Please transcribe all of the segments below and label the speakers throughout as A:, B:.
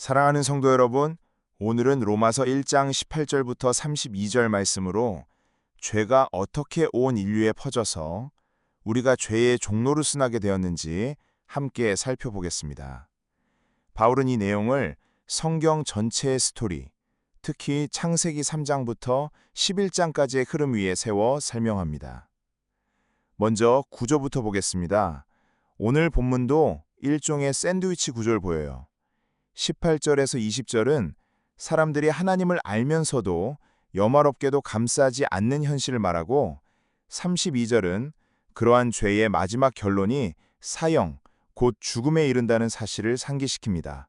A: 사랑하는 성도 여러분, 오늘은 로마서 1장 18절부터 32절 말씀으로 죄가 어떻게 온 인류에 퍼져서 우리가 죄의 종노릇을 되었는지 함께 살펴보겠습니다. 바울은 이 내용을 성경 전체의 스토리, 특히 창세기 3장부터 11장까지의 흐름 위에 세워 설명합니다. 먼저 구조부터 보겠습니다. 오늘 본문도 일종의 샌드위치 구조를 보여요. 18절에서 20절은 사람들이 하나님을 알면서도 여말없게도 감싸지 않는 현실을 말하고 32절은 그러한 죄의 마지막 결론이 사형, 곧 죽음에 이른다는 사실을 상기시킵니다.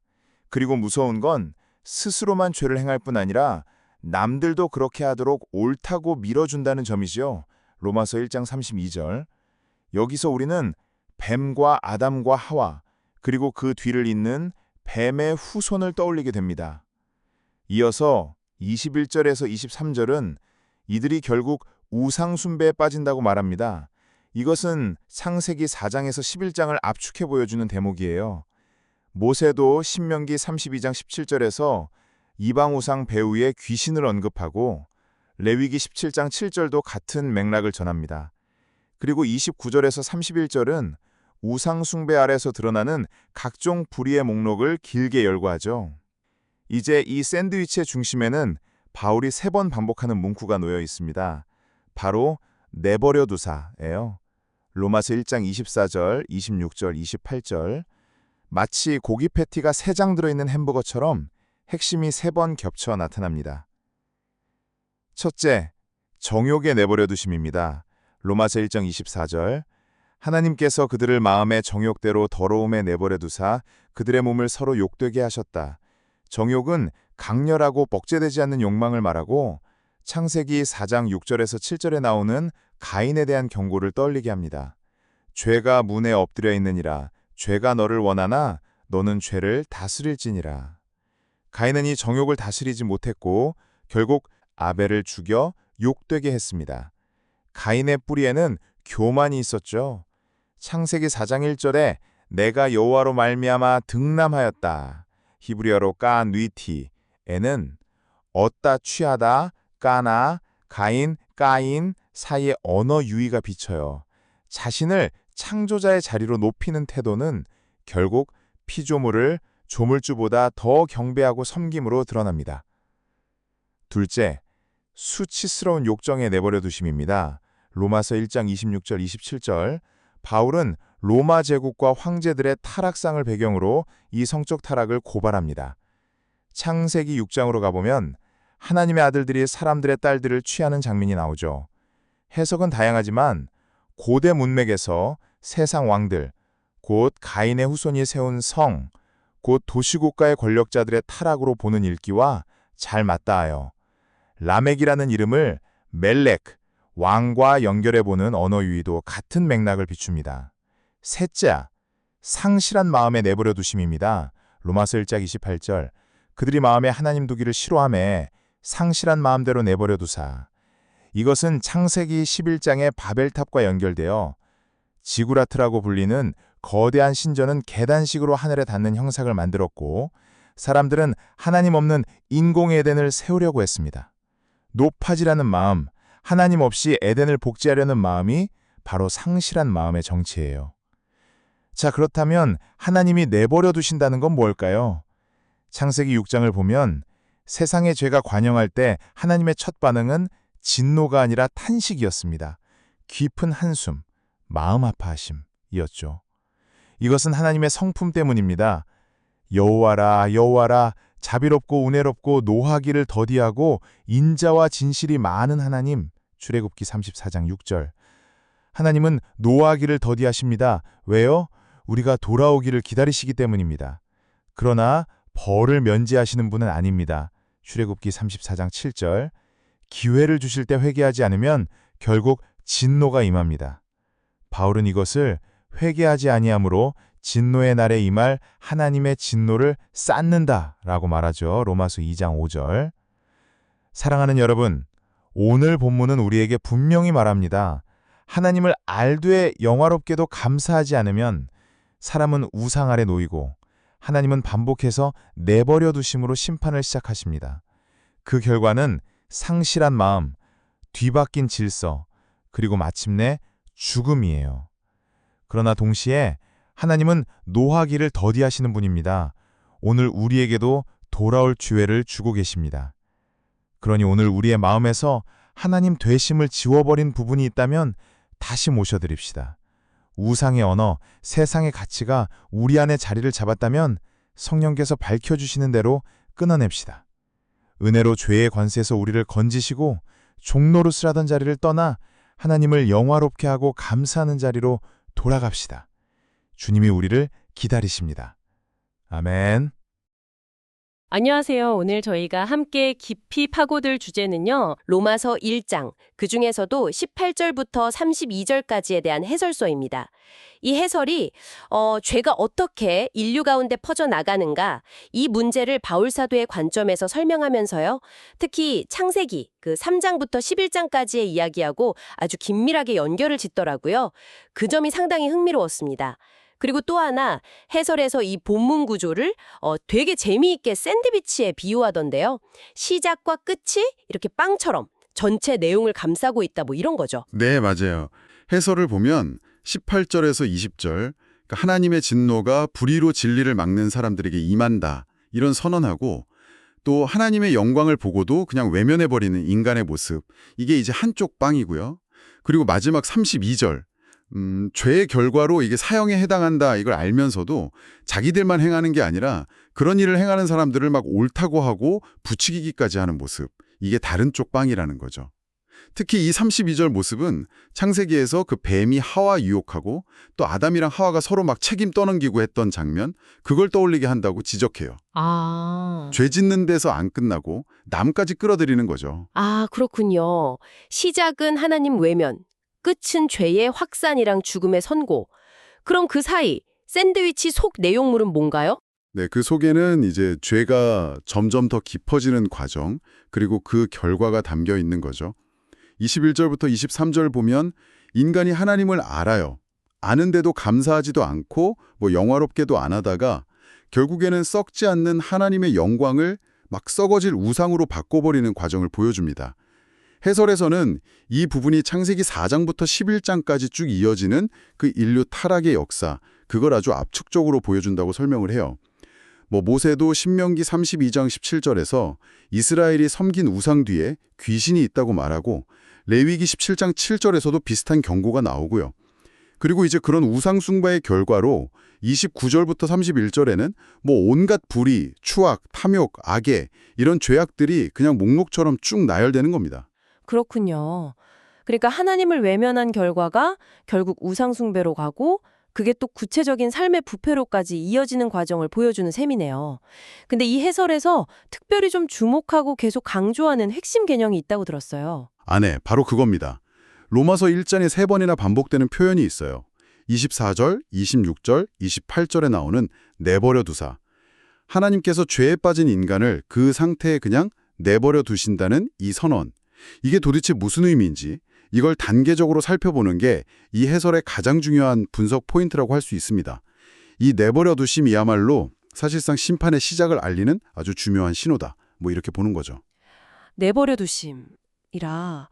A: 그리고 무서운 건 스스로만 죄를 행할 뿐 아니라 남들도 그렇게 하도록 옳다고 밀어준다는 점이죠. 로마서 1장 32절. 여기서 우리는 뱀과 아담과 하와, 그리고 그 뒤를 잇는 뱀의 후손을 떠올리게 됩니다. 이어서 21절에서 23절은 이들이 결국 우상 숭배에 빠진다고 말합니다. 이것은 창세기 4장에서 11장을 압축해 보여주는 대목이에요. 모세도 신명기 32장 17절에서 이방 우상 배후에 귀신을 언급하고 레위기 17장 7절도 같은 맥락을 전합니다. 그리고 29절에서 31절은 우상 숭배 아래서 드러나는 각종 불의의 목록을 길게 열거하죠. 이제 이 샌드위치의 중심에는 바울이 3번 반복하는 문구가 놓여 있습니다. 바로 내버려 두사예요. 로마서 1장 24절, 26절, 28절. 마치 고기 패티가 3장 들어있는 햄버거처럼 핵심이 3번 겹쳐 나타납니다. 첫째, 정욕에 내버려 두심입니다. 로마서 1장 24절. 하나님께서 그들을 마음의 정욕대로 더러움에 내버려 두사 그들의 몸을 서로 욕되게 하셨다. 정욕은 강렬하고 억제되지 않는 욕망을 말하고 창세기 4장 6절에서 7절에 나오는 가인에 대한 경고를 떠올리게 합니다. 죄가 문에 엎드려 있느니라. 죄가 너를 원하나 너는 죄를 다스릴지니라. 가인은 이 정욕을 다스리지 못했고 결국 아벨을 죽여 욕되게 했습니다. 가인의 뿌리에는 교만이 있었죠. 창세기 4장 1절에 내가 여호와로 말미암아 등남하였다. 히브리어로 까뉘티에는 얻다 취하다, 까나, 가인, 까인 사이의 언어 유희가 비쳐요. 자신을 창조자의 자리로 높이는 태도는 결국 피조물을 조물주보다 더 경배하고 섬김으로 드러납니다. 둘째, 수치스러운 욕정에 내버려 두심입니다. 로마서 1장 26절, 27절. 바울은 로마 제국과 황제들의 타락상을 배경으로 이 성적 타락을 고발합니다. 창세기 6장으로 가보면 하나님의 아들들이 사람들의 딸들을 취하는 장면이 나오죠. 해석은 다양하지만 고대 문맥에서 세상 왕들, 곧 가인의 후손이 세운 성, 곧 도시국가의 권력자들의 타락으로 보는 읽기와 잘 맞닿아요. 라멕이라는 이름을 멜렉, 왕과 연결해보는 언어 유희도 같은 맥락을 비춥니다. 셋째, 상실한 마음에 내버려 두심입니다. 로마서 1장 28절. 그들이 마음에 하나님 두기를 싫어하며 상실한 마음대로 내버려 두사. 이것은 창세기 11장의 바벨탑과 연결되어 지구라트라고 불리는 거대한 신전은 계단식으로 하늘에 닿는 형상을 만들었고 사람들은 하나님 없는 인공 에덴을 세우려고 했습니다. 높아지라는 마음, 하나님 없이 에덴을 복제하려는 마음이 바로 상실한 마음의 정체예요. 자, 그렇다면 하나님이 내버려 두신다는 건 뭘까요? 창세기 6장을 보면 세상의 죄가 관영할 때 하나님의 첫 반응은 진노가 아니라 탄식이었습니다. 깊은 한숨, 마음 아파하심이었죠. 이것은 하나님의 성품 때문입니다. 여호와라, 여호와라, 자비롭고 은혜롭고 노하기를 더디하고 인자와 진실이 많은 하나님. 출애굽기 34장 6절. 하나님은 노하기를 더디하십니다. 왜요? 우리가 돌아오기를 기다리시기 때문입니다. 그러나 벌을 면제하시는 분은 아닙니다. 출애굽기 34장 7절. 기회를 주실 때 회개하지 않으면 결국 진노가 임합니다. 바울은 이것을 회개하지 아니함으로 진노의 날에 임할 하나님의 진노를 쌓는다라고 말하죠. 로마서 2장 5절. 사랑하는 여러분, 오늘 본문은 우리에게 분명히 말합니다. 하나님을 알되 영화롭게도 감사하지 않으면 사람은 우상 아래 놓이고
B: 하나님은 반복해서 내버려 두심으로 심판을 시작하십니다. 그 결과는 상실한 마음, 뒤바뀐 질서, 그리고 마침내 죽음이에요. 그러나 동시에 하나님은 노하기를 더디하시는 분입니다. 오늘 우리에게도 돌아올 기회를 주고 계십니다. 그러니 오늘 우리의 마음에서 하나님 되심을 지워버린 부분이 있다면 다시 모셔드립시다. 우상의 언어, 세상의 가치가 우리 안에 자리를 잡았다면 성령께서 밝혀주시는 대로 끊어냅시다. 은혜로 죄의 관세에서 우리를 건지시고 종노릇을 자리를 떠나 하나님을 영화롭게 하고 감사하는 자리로 돌아갑시다. 주님이 우리를 기다리십니다. 아멘.
C: 안녕하세요. 오늘 저희가 함께 깊이 파고들 주제는요. 로마서 1장, 그중에서도 18절부터 32절까지에 대한 해설서입니다. 이 해설이 죄가 어떻게 인류 가운데 퍼져나가는가, 이 문제를 바울 사도의 관점에서 설명하면서요. 특히 창세기 3장부터 11장까지의 이야기하고 아주 긴밀하게 연결을 짓더라고요. 그 점이 상당히 흥미로웠습니다. 그리고 또 하나, 해설에서 이 본문 구조를 되게 재미있게 샌드위치에 비유하던데요. 시작과 끝이 이렇게 빵처럼 전체 내용을 감싸고 있다, 뭐 이런 거죠.
D: 네, 맞아요. 해설을 보면 18절에서 20절, 그러니까 하나님의 진노가 불의로 진리를 막는 사람들에게 임한다, 이런 선언하고, 또 하나님의 영광을 보고도 그냥 외면해버리는 인간의 모습, 이게 이제 한쪽 빵이고요. 그리고 마지막 32절, 죄의 결과로 이게 사형에 해당한다, 이걸 알면서도 자기들만 행하는 게 아니라 그런 일을 행하는 사람들을 막 옳다고 하고 부추기기까지 하는 모습, 이게 다른 쪽 빵이라는 거죠. 특히 이 32절 모습은 창세기에서 그 뱀이 하와 유혹하고 또 아담이랑 하와가 서로 막 책임 떠넘기고 했던 장면, 그걸 떠올리게 한다고 지적해요. 죄 짓는 데서 안 끝나고 남까지 끌어들이는 거죠.
C: 아, 그렇군요. 시작은 하나님 외면, 끝은 죄의 확산이랑 죽음의 선고. 그럼 그 사이 샌드위치 속 내용물은 뭔가요?
D: 네, 그 속에는 이제 죄가 점점 더 깊어지는 과정, 그리고 그 결과가 담겨 있는 거죠. 21절부터 23절 보면 인간이 하나님을 알아요. 아는데도 감사하지도 않고 영화롭게도 안 하다가 결국에는 썩지 않는 하나님의 영광을 막 썩어질 우상으로 바꿔버리는 과정을 보여줍니다. 해설에서는 이 부분이 창세기 4장부터 11장까지 쭉 이어지는 그 인류 타락의 역사, 그걸 아주 압축적으로 보여준다고 설명을 해요. 모세도 신명기 32장 17절에서 이스라엘이 섬긴 우상 뒤에 귀신이 있다고 말하고, 레위기 17장 7절에서도 비슷한 경고가 나오고요. 그리고 이제 그런 우상 숭배의 결과로 29절부터 31절에는 온갖 불의, 추악, 탐욕, 악의 이런 죄악들이 그냥 목록처럼 쭉 나열되는 겁니다.
C: 그렇군요. 그러니까 하나님을 외면한 결과가 결국 우상숭배로 가고, 그게 또 구체적인 삶의 부패로까지 이어지는 과정을 보여주는 셈이네요. 근데 이 해설에서 특별히 좀 주목하고 계속 강조하는 핵심 개념이 있다고 들었어요.
D: 네, 바로 그겁니다. 로마서 1장에 3번이나 반복되는 표현이 있어요. 24절, 26절, 28절에 나오는 내버려 두사. 하나님께서 죄에 빠진 인간을 그 상태에 그냥 내버려 두신다는 이 선언. 이게 도대체 무슨 의미인지, 이걸 단계적으로 살펴보는 게 이 해설의 가장 중요한 분석 포인트라고 할 수 있습니다. 이 내버려 두심이야말로 사실상 심판의 시작을 알리는 아주 중요한 신호다, 이렇게 보는 거죠.
C: 내버려 두심이라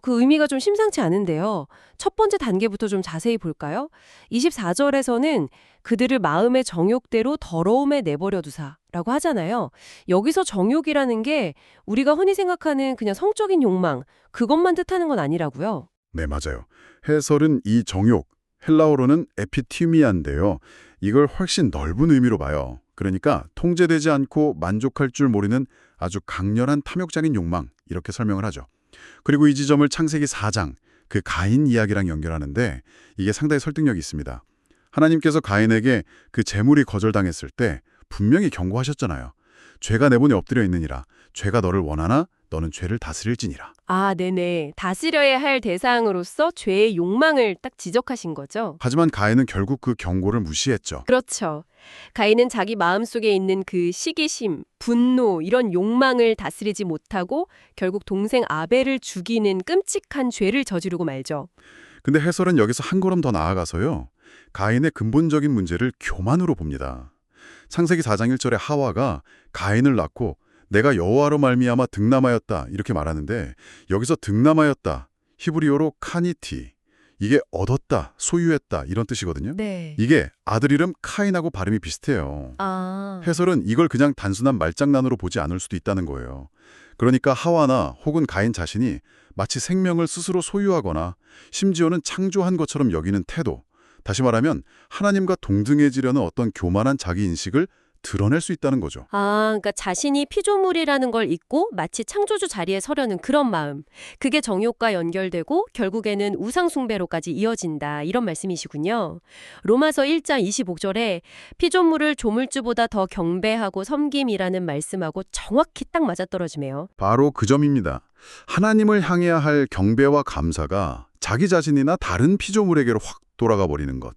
C: 그 의미가 좀 심상치 않은데요. 첫 번째 단계부터 좀 자세히 볼까요? 24절에서는 그들을 마음의 정욕대로 더러움에 내버려 두사라고 하잖아요. 여기서 정욕이라는 게 우리가 흔히 생각하는 그냥 성적인 욕망, 그것만 뜻하는 건 아니라고요.
D: 네, 맞아요. 해설은 이 정욕, 헬라어로는 에피티미아인데요. 이걸 훨씬 넓은 의미로 봐요. 그러니까 통제되지 않고 만족할 줄 모르는 아주 강렬한 탐욕적인 욕망, 이렇게 설명을 하죠. 그리고 이 지점을 창세기 4장, 그 가인 이야기랑 연결하는데 이게 상당히 설득력이 있습니다. 하나님께서 가인에게 그 재물이 거절당했을 때 분명히 경고하셨잖아요. 죄가 내 본에 엎드려 있느니라. 죄가 너를 원하나 너는 죄를 다스릴지니라.
C: 아, 네네. 다스려야 할 대상으로서 죄의 욕망을 딱 지적하신 거죠?
D: 하지만 가인은 결국 그 경고를 무시했죠.
C: 그렇죠. 가인은 자기 마음속에 있는 그 시기심, 분노 이런 욕망을 다스리지 못하고 결국 동생 아벨을 죽이는 끔찍한 죄를 저지르고 말죠.
D: 근데 해설은 여기서 한 걸음 더 나아가서요. 가인의 근본적인 문제를 교만으로 봅니다. 창세기 4장 1절에 하와가 가인을 낳고 내가 여호와로 말미암아 득남하였다 이렇게 말하는데 여기서 득남하였다 히브리어로 카니티 이게 얻었다, 소유했다 이런 뜻이거든요.
C: 네.
D: 이게 아들 이름 카인하고 발음이 비슷해요.
C: 아.
D: 해설은 이걸 그냥 단순한 말장난으로 보지 않을 수도 있다는 거예요. 그러니까 하와나 혹은 가인 자신이 마치 생명을 스스로 소유하거나 심지어는 창조한 것처럼 여기는 태도, 다시 말하면 하나님과 동등해지려는 어떤 교만한 자기인식을 드러낼 수 있다는 거죠.
C: 아, 그러니까 자신이 피조물이라는 걸 잊고 마치 창조주 자리에 서려는 그런 마음. 그게 정욕과 연결되고 결국에는 우상숭배로까지 이어진다. 이런 말씀이시군요. 로마서 1장 25절에 피조물을 조물주보다 더 경배하고 섬김이라는 말씀하고 정확히 딱 맞아떨어지네요.
D: 바로 그 점입니다. 하나님을 향해야 할 경배와 감사가 자기 자신이나 다른 피조물에게로 확 돌아가 버리는 것.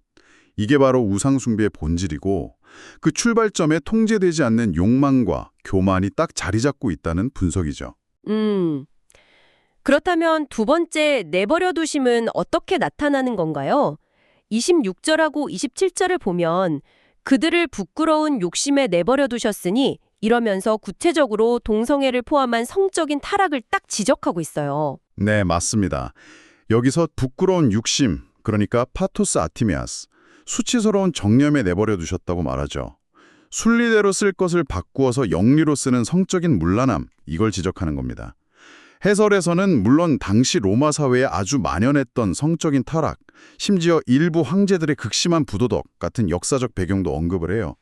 D: 이게 바로 우상숭배의 본질이고 그 출발점에 통제되지 않는 욕망과 교만이 딱 자리 잡고 있다는 분석이죠.
C: 그렇다면 두 번째 내버려 두심은 어떻게 나타나는 건가요? 26절하고 27절을 보면 그들을 부끄러운 욕심에 내버려 두셨으니 이러면서 구체적으로 동성애를 포함한 성적인 타락을 딱 지적하고 있어요.
D: 네, 맞습니다. 여기서 부끄러운 육심, 그러니까 파토스 아티미아스, 수치스러운 정념에 내버려 두셨다고 말하죠. 순리대로 쓸 것을 바꾸어서 영리로 쓰는 성적인 문란함, 이걸 지적하는 겁니다. 해설에서는 물론 당시 로마 사회에 아주 만연했던 성적인 타락, 심지어 일부 황제들의 극심한 부도덕 같은 역사적 배경도 언급을 해요.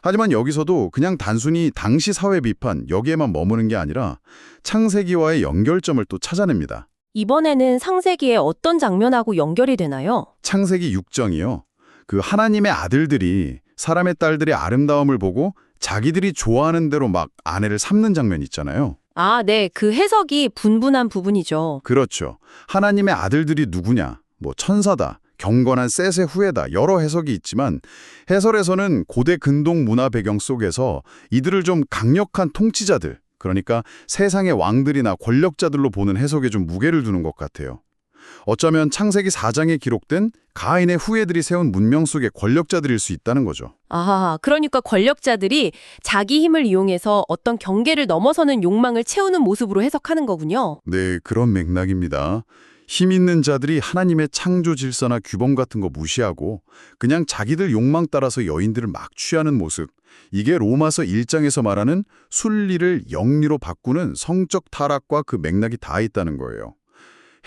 D: 하지만 여기서도 그냥 단순히 당시 사회 비판, 여기에만 머무는 게 아니라 창세기와의 연결점을 또 찾아냅니다.
C: 이번에는 창세기의 어떤 장면하고 연결이 되나요?
D: 창세기 6장이요. 그 하나님의 아들들이 사람의 딸들의 아름다움을 보고 자기들이 좋아하는 대로 막 아내를 삼는 장면 있잖아요.
C: 아, 네. 그 해석이 분분한 부분이죠.
D: 그렇죠. 하나님의 아들들이 누구냐? 뭐 천사다, 경건한 셋의 후예다, 여러 해석이 있지만 해설에서는 고대 근동 문화 배경 속에서 이들을 좀 강력한 통치자들, 그러니까 세상의 왕들이나 권력자들로 보는 해석에 좀 무게를 두는 것 같아요. 어쩌면 창세기 4장에 기록된 가인의 후예들이 세운 문명 속의 권력자들일 수 있다는 거죠.
C: 아, 그러니까 권력자들이 자기 힘을 이용해서 어떤 경계를 넘어서는 욕망을 채우는 모습으로 해석하는 거군요.
D: 네, 그런 맥락입니다. 힘 있는 자들이 하나님의 창조 질서나 규범 같은 거 무시하고 그냥 자기들 욕망 따라서 여인들을 막 취하는 모습. 이게 로마서 1장에서 말하는 순리를 영리로 바꾸는 성적 타락과 그 맥락이 다 있다는 거예요.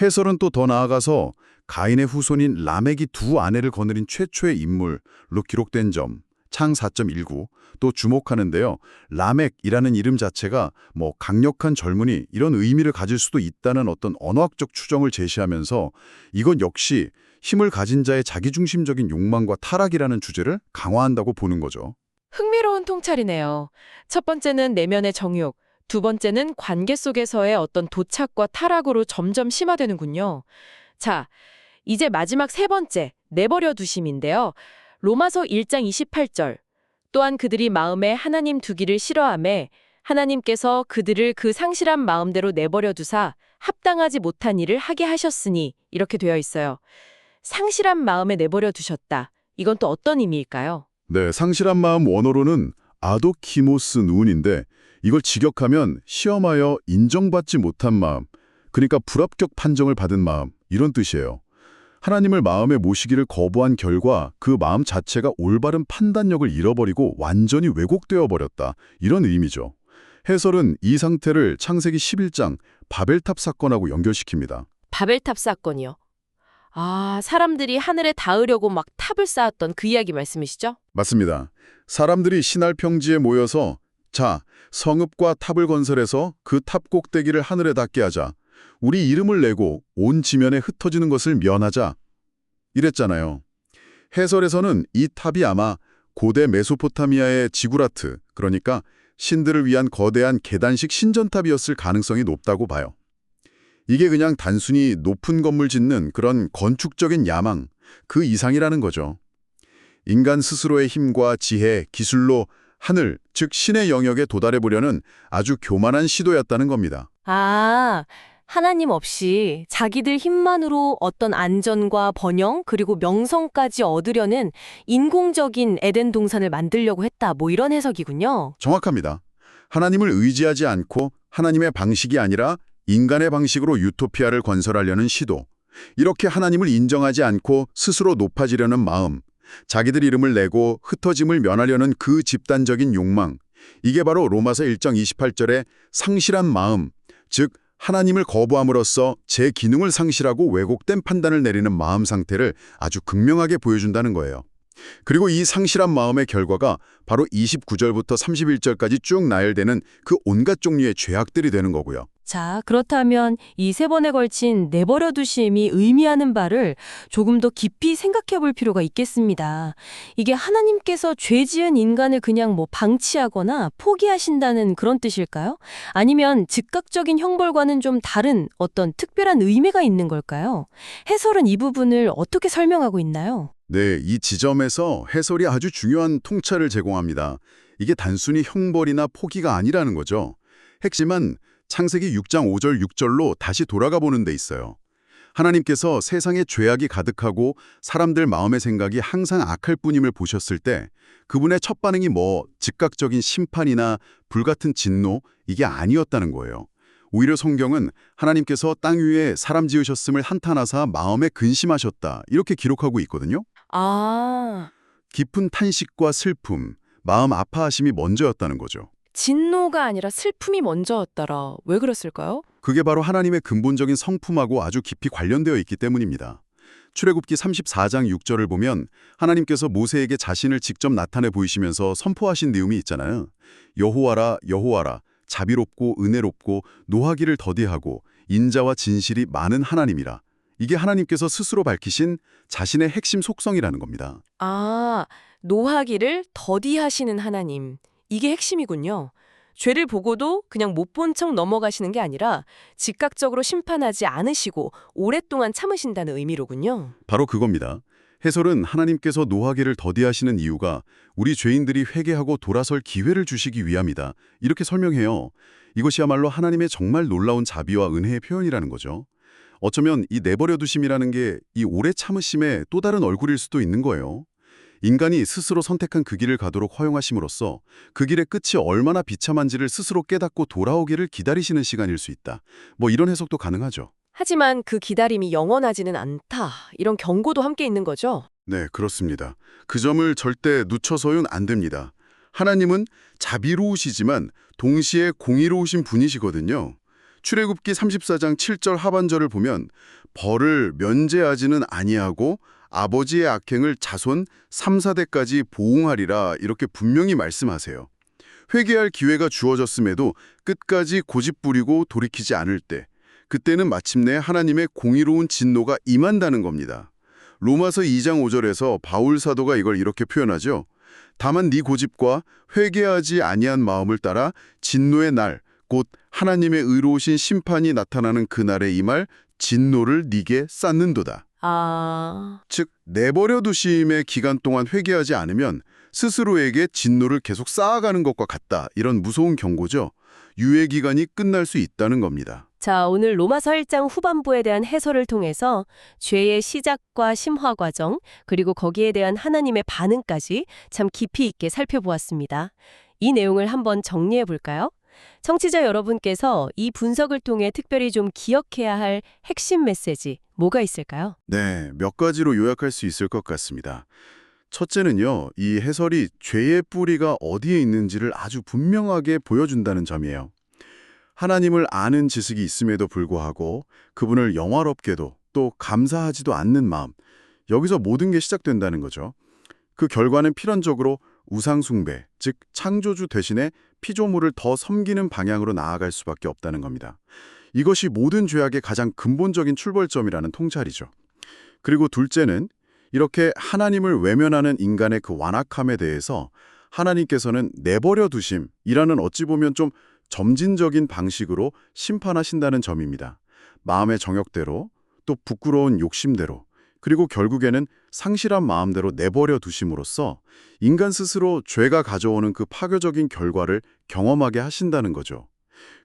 D: 해설은 또 더 나아가서 가인의 후손인 라멕이 두 아내를 거느린 최초의 인물로 기록된 점, 창 4.19, 또 주목하는데요. 라멕이라는 이름 자체가 뭐 강력한 젊은이 이런 의미를 가질 수도 있다는 어떤 언어학적 추정을 제시하면서 이건 역시 힘을 가진 자의 자기중심적인 욕망과 타락이라는 주제를 강화한다고 보는 거죠.
E: 흥미로운 통찰이네요. 첫 번째는 내면의 정욕, 두 번째는 관계 속에서의 어떤 도착과 타락으로 점점 심화되는군요. 자, 이제 마지막 세 번째, 내버려 두심인데요. 로마서 1장 28절. 또한 그들이 마음에 하나님 두기를 싫어하매 하나님께서 그들을 그 상실한 마음대로 내버려 두사 합당하지 못한 일을 하게 하셨으니 이렇게 되어 있어요. 상실한 마음에 내버려 두셨다. 이건 또 어떤 의미일까요?
D: 네, 상실한 마음 원어로는 아도키모스 누운인데 이걸 직역하면 시험하여 인정받지 못한 마음, 그러니까 불합격 판정을 받은 마음, 이런 뜻이에요. 하나님을 마음에 모시기를 거부한 결과 그 마음 자체가 올바른 판단력을 잃어버리고 완전히 왜곡되어 버렸다. 이런 의미죠. 해설은 이 상태를 창세기 11장 바벨탑 사건하고 연결시킵니다.
C: 바벨탑 사건이요. 아, 사람들이 하늘에 닿으려고 막 탑을 쌓았던 그 이야기 말씀이시죠?
D: 맞습니다. 사람들이 신할 평지에 모여서 자, 성읍과 탑을 건설해서 그 탑 꼭대기를 하늘에 닿게 하자. 우리 이름을 내고 온 지면에 흩어지는 것을 면하자. 이랬잖아요. 해설에서는 이 탑이 아마 고대 메소포타미아의 지구라트, 그러니까 신들을 위한 거대한 계단식 신전탑이었을 가능성이 높다고 봐요. 이게 그냥 단순히 높은 건물 짓는 그런 건축적인 야망, 그 이상이라는 거죠. 인간 스스로의 힘과 지혜, 기술로 하늘, 즉 신의 영역에 도달해 보려는 아주 교만한 시도였다는 겁니다.
C: 아, 하나님 없이 자기들 힘만으로 어떤 안전과 번영 그리고 명성까지 얻으려는 인공적인 에덴 동산을 만들려고 했다. 뭐 이런 해석이군요.
D: 정확합니다. 하나님을 의지하지 않고 하나님의 방식이 아니라 인간의 방식으로 유토피아를 건설하려는 시도. 이렇게 하나님을 인정하지 않고 스스로 높아지려는 마음. 자기들 이름을 내고 흩어짐을 면하려는 그 집단적인 욕망. 이게 바로 로마서 1장 28절의 상실한 마음, 즉 하나님을 거부함으로써 제 기능을 상실하고 왜곡된 판단을 내리는 마음 상태를 아주 극명하게 보여준다는 거예요. 그리고 이 상실한 마음의 결과가 바로 29절부터 31절까지 쭉 나열되는 그 온갖 종류의 죄악들이 되는 거고요.
C: 자, 그렇다면 이 세 번에 걸친 내버려 두심이 의미하는 바를 조금 더 깊이 생각해 볼 필요가 있겠습니다. 이게 하나님께서 죄 지은 인간을 그냥 뭐 방치하거나 포기하신다는 그런 뜻일까요? 아니면 즉각적인 형벌과는 좀 다른 어떤 특별한 의미가 있는 걸까요? 해설은 이 부분을 어떻게 설명하고 있나요?
D: 네, 이 지점에서 해설이 아주 중요한 통찰을 제공합니다. 이게 단순히 형벌이나 포기가 아니라는 거죠. 핵심은 창세기 6장 5절 6절로 다시 돌아가 보는 데 있어요. 하나님께서 세상에 죄악이 가득하고 사람들 마음의 생각이 항상 악할 뿐임을 보셨을 때 그분의 첫 반응이 즉각적인 심판이나 불같은 진노, 이게 아니었다는 거예요. 오히려 성경은 하나님께서 땅 위에 사람 지으셨음을 한탄하사 마음에 근심하셨다, 이렇게 기록하고 있거든요.
E: 아,
D: 깊은 탄식과 슬픔, 마음 아파하심이 먼저였다는 거죠.
E: 진노가 아니라 슬픔이 먼저였더라. 왜 그랬을까요?
D: 그게 바로 하나님의 근본적인 성품하고 아주 깊이 관련되어 있기 때문입니다. 출애굽기 34장 6절을 보면 하나님께서 모세에게 자신을 직접 나타내 보이시면서 선포하신 내용이 있잖아요. 여호와라, 여호와라, 자비롭고 은혜롭고 노하기를 더디하고 인자와 진실이 많은 하나님이라. 이게 하나님께서 스스로 밝히신 자신의 핵심 속성이라는 겁니다.
E: 아, 노하기를 더디하시는 하나님. 이게 핵심이군요. 죄를 보고도 그냥 못 본 척 넘어가시는 게 아니라 즉각적으로 심판하지 않으시고 오랫동안 참으신다는 의미로군요.
D: 바로 그겁니다. 해설은 하나님께서 노하기를 더디하시는 이유가 우리 죄인들이 회개하고 돌아설 기회를 주시기 위함이다, 이렇게 설명해요. 이것이야말로 하나님의 정말 놀라운 자비와 은혜의 표현이라는 거죠. 어쩌면 이 내버려 두심이라는 게 이 오래 참으심의 또 다른 얼굴일 수도 있는 거예요. 인간이 스스로 선택한 그 길을 가도록 허용하심으로써 그 길의 끝이 얼마나 비참한지를 스스로 깨닫고 돌아오기를 기다리시는 시간일 수 있다. 이런 해석도 가능하죠.
E: 하지만 그 기다림이 영원하지는 않다. 이런 경고도 함께 있는 거죠.
D: 네, 그렇습니다. 그 점을 절대 늦춰서는 안 됩니다. 하나님은 자비로우시지만 동시에 공의로우신 분이시거든요. 출애굽기 34장 7절 하반절을 보면 벌을 면제하지는 아니하고 아버지의 악행을 자손 3, 4대까지 보응하리라, 이렇게 분명히 말씀하세요. 회개할 기회가 주어졌음에도 끝까지 고집부리고 돌이키지 않을 때, 그때는 마침내 하나님의 공의로운 진노가 임한다는 겁니다. 로마서 2장 5절에서 바울 사도가 이걸 이렇게 표현하죠. 다만 네 고집과 회개하지 아니한 마음을 따라 진노의 날, 곧 하나님의 의로우신 심판이 나타나는 그날에 임할 진노를 네게 쌓는도다. 즉 내버려 두심의 기간 동안 회개하지 않으면 스스로에게 진노를 계속 쌓아가는 것과 같다, 이런 무서운 경고죠. 유예 기간이 끝날 수 있다는 겁니다.
C: 자, 오늘 로마서 1장 후반부에 대한 해설을 통해서 죄의 시작과 심화 과정, 그리고 거기에 대한 하나님의 반응까지 참 깊이 있게 살펴보았습니다. 이 내용을 한번 정리해 볼까요? 청취자 여러분께서 이 분석을 통해 특별히 좀 기억해야 할 핵심 메시지 뭐가 있을까요?
D: 네, 몇 가지로 요약할 수 있을 것 같습니다. 첫째는요, 이 해설이 죄의 뿌리가 어디에 있는지를 아주 분명하게 보여준다는 점이에요. 하나님을 아는 지식이 있음에도 불구하고 그분을 영화롭게도 또 감사하지도 않는 마음, 여기서 모든 게 시작된다는 거죠. 그 결과는 필연적으로 우상숭배, 즉 창조주 대신에 피조물을 더 섬기는 방향으로 나아갈 수밖에 없다는 겁니다. 이것이 모든 죄악의 가장 근본적인 출발점이라는 통찰이죠. 그리고 둘째는 이렇게 하나님을 외면하는 인간의 그 완악함에 대해서 하나님께서는 내버려 두심이라는 어찌 보면 좀 점진적인 방식으로 심판하신다는 점입니다. 마음의 정욕대로, 또 부끄러운 욕심대로, 그리고 결국에는 상실한 마음대로 내버려 두심으로써 인간 스스로 죄가 가져오는 그 파괴적인 결과를 경험하게 하신다는 거죠.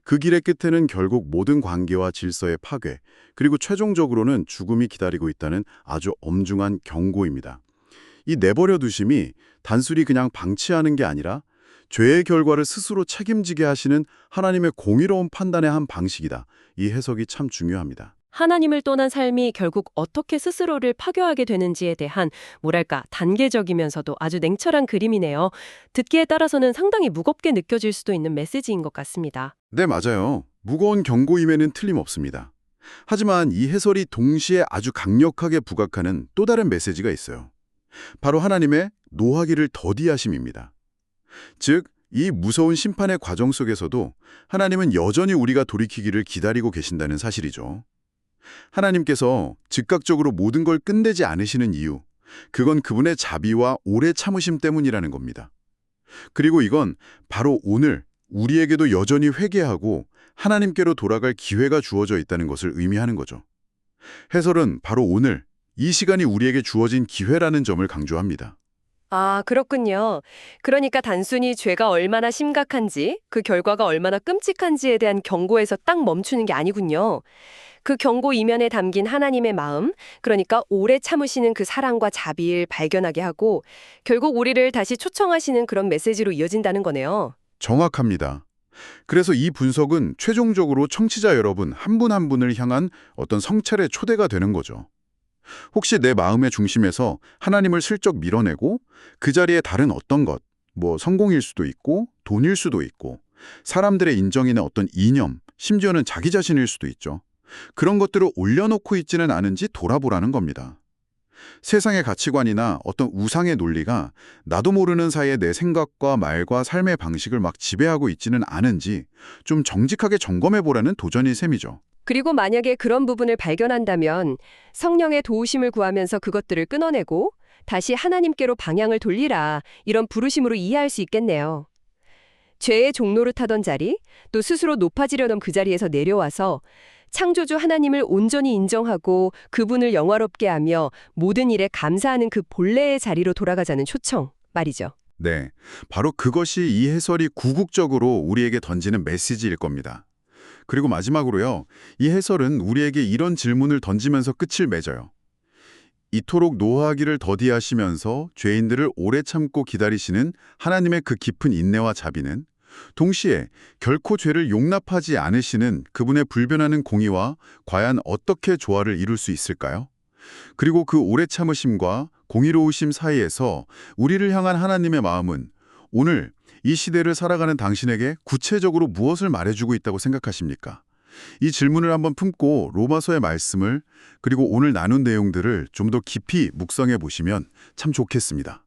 D: 그 길의 끝에는 결국 모든 관계와 질서의 파괴, 그리고 최종적으로는 죽음이 기다리고 있다는 아주 엄중한 경고입니다. 이 내버려 두심이 단순히 그냥 방치하는 게 아니라 죄의 결과를 스스로 책임지게 하시는 하나님의 공의로운 판단의 한 방식이다. 이 해석이 참 중요합니다.
C: 하나님을 떠난 삶이 결국 어떻게 스스로를 파괴하게 되는지에 대한 뭐랄까 단계적이면서도 아주 냉철한 그림이네요. 듣기에 따라서는 상당히 무겁게 느껴질 수도 있는 메시지인 것 같습니다.
D: 네, 맞아요. 무거운 경고임에는 틀림없습니다. 하지만 이 해설이 동시에 아주 강력하게 부각하는 또 다른 메시지가 있어요. 바로 하나님의 노하기를 더디하심입니다. 즉, 이 무서운 심판의 과정 속에서도 하나님은 여전히 우리가 돌이키기를 기다리고 계신다는 사실이죠. 하나님께서 즉각적으로 모든 걸 끝내지 않으시는 이유, 그건 그분의 자비와 오래 참으심 때문이라는 겁니다. 그리고 이건 바로 오늘 우리에게도 여전히 회개하고 하나님께로 돌아갈 기회가 주어져 있다는 것을 의미하는 거죠. 해설은 바로 오늘 이 시간이 우리에게 주어진 기회라는 점을 강조합니다.
C: 아, 그렇군요. 그러니까 단순히 죄가 얼마나 심각한지, 그 결과가 얼마나 끔찍한지에 대한 경고에서 딱 멈추는 게 아니군요. 그 경고 이면에 담긴 하나님의 마음, 그러니까 오래 참으시는 그 사랑과 자비를 발견하게 하고 결국 우리를 다시 초청하시는 그런 메시지로 이어진다는 거네요.
D: 정확합니다. 그래서 이 분석은 최종적으로 청취자 여러분 한 분 한 분을 향한 어떤 성찰의 초대가 되는 거죠. 혹시 내 마음의 중심에서 하나님을 슬쩍 밀어내고 그 자리에 다른 어떤 것, 성공일 수도 있고 돈일 수도 있고 사람들의 인정이나 어떤 이념, 심지어는 자기 자신일 수도 있죠. 그런 것들을 올려놓고 있지는 않은지 돌아보라는 겁니다. 세상의 가치관이나 어떤 우상의 논리가 나도 모르는 사이에 내 생각과 말과 삶의 방식을 막 지배하고 있지는 않은지 좀 정직하게 점검해보라는 도전의 셈이죠.
C: 그리고 만약에 그런 부분을 발견한다면 성령의 도우심을 구하면서 그것들을 끊어내고 다시 하나님께로 방향을 돌리라, 이런 부르심으로 이해할 수 있겠네요. 죄의 종로를 타던 자리, 또 스스로 높아지려던 그 자리에서 내려와서 창조주 하나님을 온전히 인정하고 그분을 영화롭게 하며 모든 일에 감사하는 그 본래의 자리로 돌아가자는 초청 말이죠.
D: 네, 바로 그것이 이 해설이 궁극적으로 우리에게 던지는 메시지일 겁니다. 그리고 마지막으로요, 이 해설은 우리에게 이런 질문을 던지면서 끝을 맺어요. 이토록 노하기를 더디하시면서 죄인들을 오래 참고 기다리시는 하나님의 그 깊은 인내와 자비는 동시에 결코 죄를 용납하지 않으시는 그분의 불변하는 공의와 과연 어떻게 조화를 이룰 수 있을까요? 그리고 그 오래 참으심과 공의로우심 사이에서 우리를 향한 하나님의 마음은 오늘 이 시대를 살아가는 당신에게 구체적으로 무엇을 말해주고 있다고 생각하십니까? 이 질문을 한번 품고 로마서의 말씀을 그리고 오늘 나눈 내용들을 좀 더 깊이 묵상해 보시면 참 좋겠습니다.